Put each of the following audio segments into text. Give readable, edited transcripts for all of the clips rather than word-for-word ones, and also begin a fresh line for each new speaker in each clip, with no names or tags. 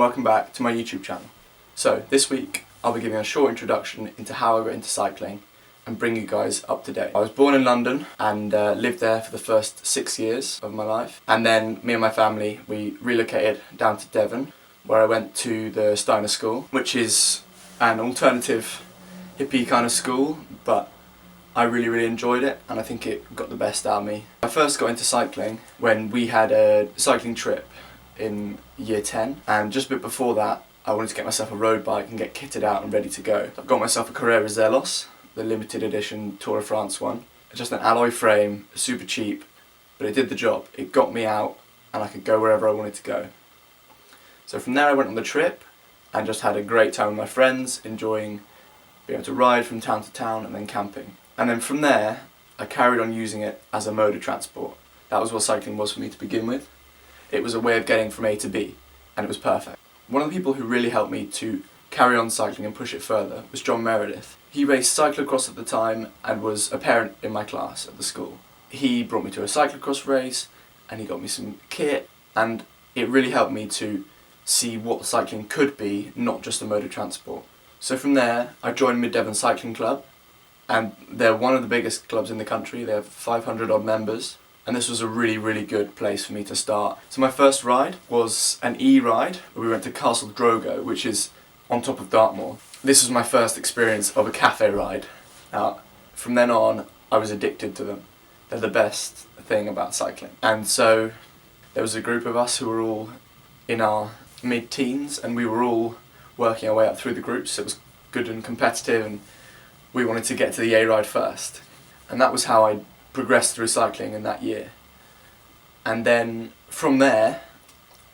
welcome back to my YouTube channel. So this week I'll be giving a short introduction into how I got into cycling and bring you guys up to date. I was born in London and lived there for the first 6 years of my life, and then me and my family we relocated down to Devon, where I went to the Steiner School, which is an alternative hippie kind of school, but I really enjoyed it and I think it got the best out of me. I first got into cycling when we had a cycling trip in year 10, and just a bit before that I wanted to get myself a road bike and get kitted out and ready to go. I got myself a Carrera Zelos, the limited edition Tour de France one. Just an alloy frame, super cheap, but it did the job. It got me out and I could go wherever I wanted to go. So from there I went on the trip and just had a great time with my friends, enjoying being able to ride from town to town and then camping. And then from there I carried on using it as a mode of transport. That was what cycling was for me to begin with. It was a way of getting from A to B, and it was perfect. One of the people who really helped me to carry on cycling and push it further was John Meredith. He raced cyclocross at the time and was a parent in my class at the school. He brought me to a cyclocross race and he got me some kit, and it really helped me to see what cycling could be, not just a mode of transport. So from there I joined Mid Devon Cycling Club, and they're one of the biggest clubs in the country. They have 500 odd members. And this was a really good place for me to start. So my first ride was an e-ride, where we went to Castle Drogo, which is on top of Dartmoor. This was my first experience of a cafe ride. Now, from then on, I was addicted to them. They're the best thing about cycling. And so there was a group of us who were all in our mid-teens, and we were all working our way up through the groups. It was good and competitive, and we wanted to get to the A-ride first. And that was how I progressed through cycling in that year. And then from there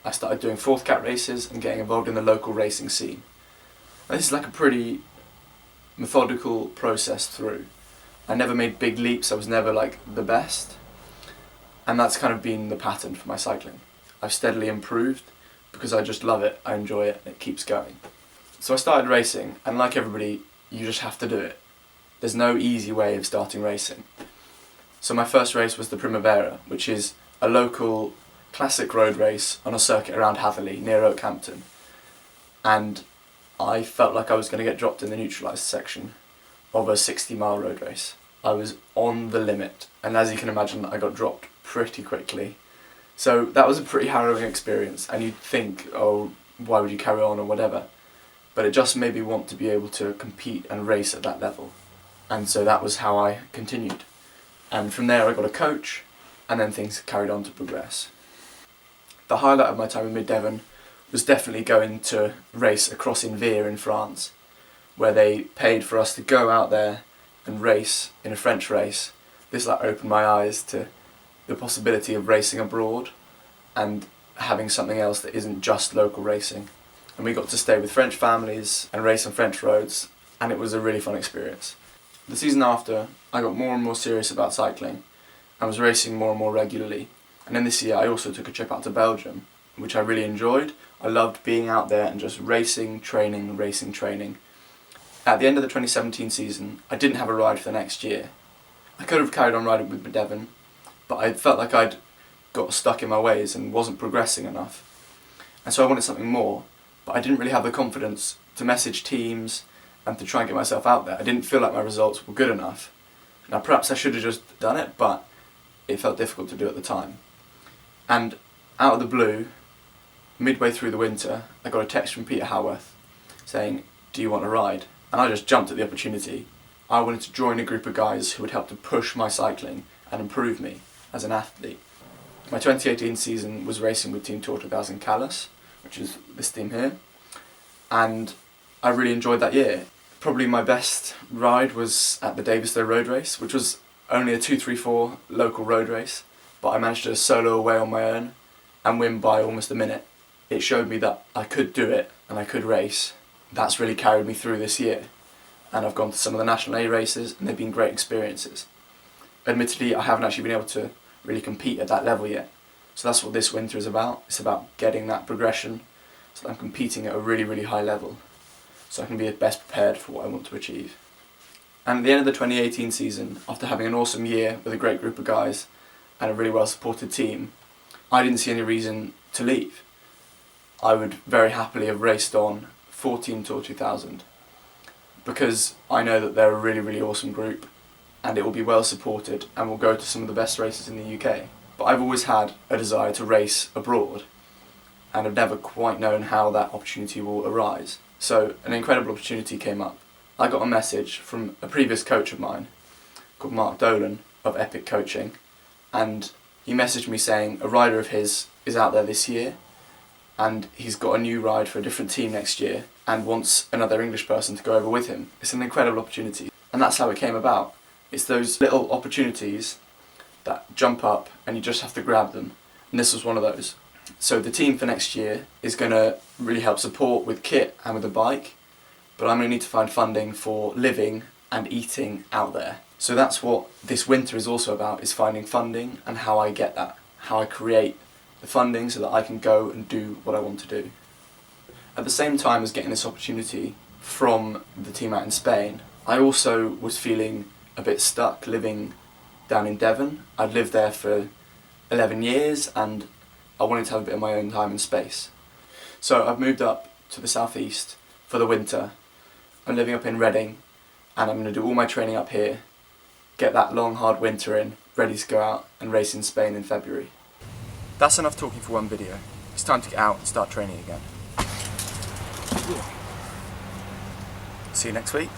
I started doing fourth cat races and getting involved in the local racing scene. And this is like a pretty methodical process through. I never made big leaps, I was never like the best, and that's kind of been the pattern for my cycling. I've steadily improved because I just love it, I enjoy it, and it keeps going. So I started racing, and like everybody, you just have to do it. There's no easy way of starting racing. So my first race was the Primavera, which is a local classic road race on a circuit around Hatherley near Oakhampton. And I felt like I was going to get dropped in the neutralised section of a 60-mile road race. I was on the limit, and as you can imagine I got dropped pretty quickly. So that was a pretty harrowing experience, and you'd think, oh, why would you carry on or whatever? But it just made me want to be able to compete and race at that level. And so that was how I continued. And from there I got a coach, and then things carried on to progress. The highlight of my time in Mid Devon was definitely going to race across Inver in France, where they paid for us to go out there and race in a French race. This opened my eyes to the possibility of racing abroad and having something else that isn't just local racing. And we got to stay with French families and race on French roads, and it was a really fun experience. The season after, I got more and more serious about cycling and was racing more and more regularly. And then this year I also took a trip out to Belgium, which I really enjoyed. I loved being out there and just racing, training. At the end of the 2017 season, I didn't have a ride for the next year. I could have carried on riding with Devon, but I felt like I'd got stuck in my ways and wasn't progressing enough. And so I wanted something more, but I didn't really have the confidence to message teams and to try and get myself out there. I didn't feel like my results were good enough. Now perhaps I should have just done it, but it felt difficult to do at the time. And out of the blue, midway through the winter, I got a text from Peter Howarth saying, "Do you want a ride?" And I just jumped at the opportunity. I wanted to join a group of guys who would help to push my cycling and improve me as an athlete. My 2018 season was racing with Team Tour 2000 Calais, which is this team here, and I really enjoyed that year. Probably my best ride was at the Davistow Road Race, which was only a 2:34 local road race, but I managed to solo away on my own and win by almost a minute. It showed me that I could do it and I could race. That's really carried me through this year, and I've gone to some of the National A races and they've been great experiences. Admittedly, I haven't actually been able to really compete at that level yet, so that's what this winter is about. It's about getting that progression so that I'm competing at a really high level, so I can be best prepared for what I want to achieve. And at the end of the 2018 season, after having an awesome year with a great group of guys and a really well supported team, I didn't see any reason to leave. I would very happily have raced on 14 Tour 2000, because I know that they're a really, really awesome group and it will be well supported and will go to some of the best races in the UK. But I've always had a desire to race abroad and have never quite known how that opportunity will arise. So an incredible opportunity came up. I got a message from a previous coach of mine called Mark Dolan of Epic Coaching, and he messaged me saying a rider of his is out there this year and he's got a new ride for a different team next year and wants another English person to go over with him. It's an incredible opportunity, and that's how it came about. It's those little opportunities that jump up and you just have to grab them, and this was one of those. So the team for next year is going to really help support with kit and with a bike, but I'm going to need to find funding for living and eating out there. So that's what this winter is also about, is finding funding and how I get that, how I create the funding so that I can go and do what I want to do. At the same time as getting this opportunity from the team out in Spain, I also was feeling a bit stuck living down in Devon. I'd lived there for 11 years and I wanted to have a bit of my own time and space. So I've moved up to the southeast for the winter. I'm living up in Reading and I'm going to do all my training up here, get that long hard winter in, ready to go out and race in Spain in February. That's enough talking for one video. It's time to get out and start training again. See you next week.